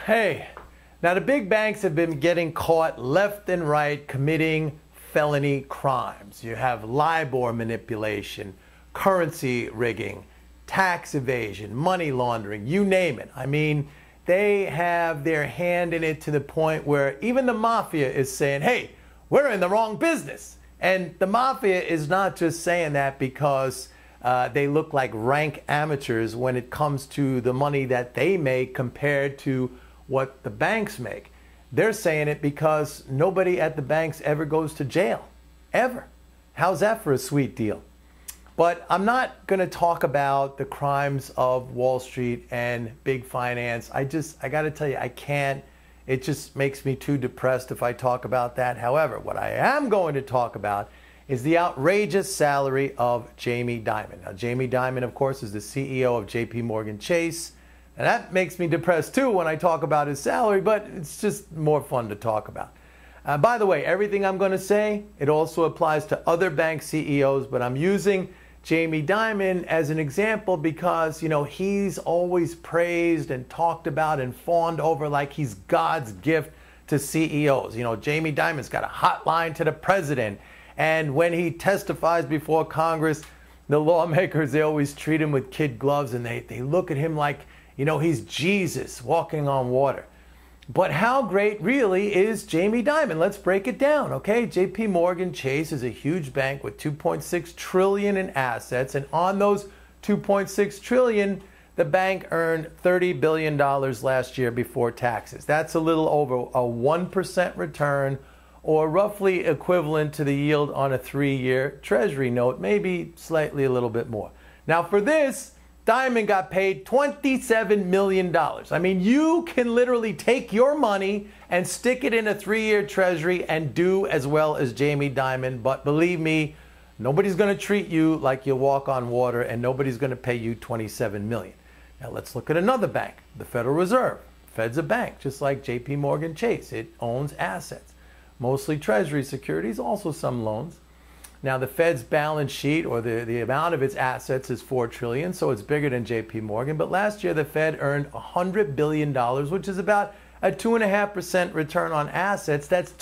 Hey, now the big banks have been getting caught left and right committing felony crimes. You have LIBOR manipulation, currency rigging, tax evasion, money laundering, you name it. I mean, they have their hand in it to the point where even the mafia is saying, hey, we're in the wrong business. And the mafia is not just saying that because they look like rank amateurs when it comes to the money that they make compared to what the banks make. They're saying it because nobody at the banks ever goes to jail, ever. How's that for a sweet deal? But I'm not going to talk about the crimes of Wall Street and big finance. I got to tell you, I can't. It just makes me too depressed if I talk about that. However, what I am going to talk about is the outrageous salary of Jamie Dimon. Now, Jamie Dimon, of course, is the CEO of JP Chase. And that makes me depressed too when I talk about his salary, but it's just more fun to talk about. By the way, everything I'm going to say, it also applies to other bank CEOs, but I'm using Jamie Dimon as an example because, you know, he's always praised and talked about and fawned over like he's God's gift to CEOs. You know, Jamie Dimon's got a hotline to the president. And when he testifies before Congress, the lawmakers, they always treat him with kid gloves and they look at him like, you know, he's Jesus walking on water. But how great really is Jamie Dimon? Let's break it down, okay? JP Chase is a huge bank with $2.6 trillion in assets. And on those $2.6 trillion, the bank earned $30 billion last year before taxes. That's a little over a 1% return, or roughly equivalent to the yield on a 3-year Treasury note, maybe slightly a little bit more. Now for this, Dimon got paid $27 million. I mean, you can literally take your money and stick it in a 3-year Treasury and do as well as Jamie Dimon. But believe me, nobody's going to treat you like you walk on water, and nobody's going to pay you $27 million. Now let's look at another bank, the Federal Reserve. Fed's a bank, just like JP Chase. It owns assets, mostly Treasury securities, also some loans. Now, the Fed's balance sheet, or the amount of its assets, is $4 trillion, so it's bigger than JP Morgan. But last year, the Fed earned $100 billion, which is about a 2.5% return on assets. That's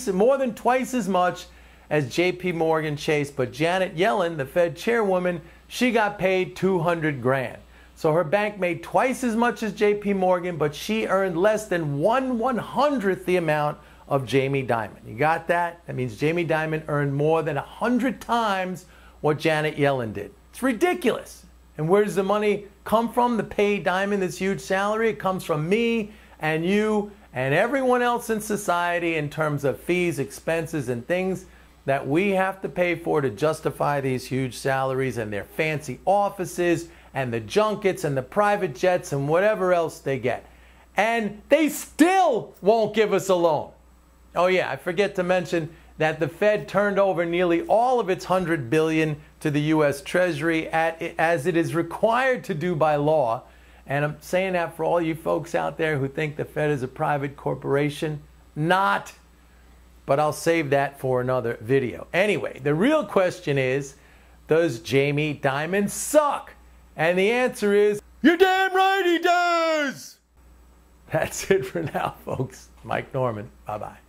more than twice as much as JP Chase. But Janet Yellen, the Fed chairwoman, she got paid $200 grand. So her bank made twice as much as JP Morgan, but she earned less than 1/100th the amount of Jamie Dimon. You got that? That means Jamie Dimon earned more than 100 times what Janet Yellen did. It's ridiculous. And where does the money come from to pay Dimon this huge salary? It comes from me and you and everyone else in society in terms of fees, expenses, and things that we have to pay for to justify these huge salaries and their fancy offices and the junkets and the private jets and whatever else they get. And they still won't give us a loan. Oh yeah, I forget to mention that the Fed turned over nearly all of its $100 billion to the U.S. Treasury as it is required to do by law. And I'm saying that for all you folks out there who think the Fed is a private corporation. Not. But I'll save that for another video. Anyway, the real question is, does Jamie Dimon suck? And the answer is, you're damn right he does! That's it for now, folks. Mike Norman. Bye-bye.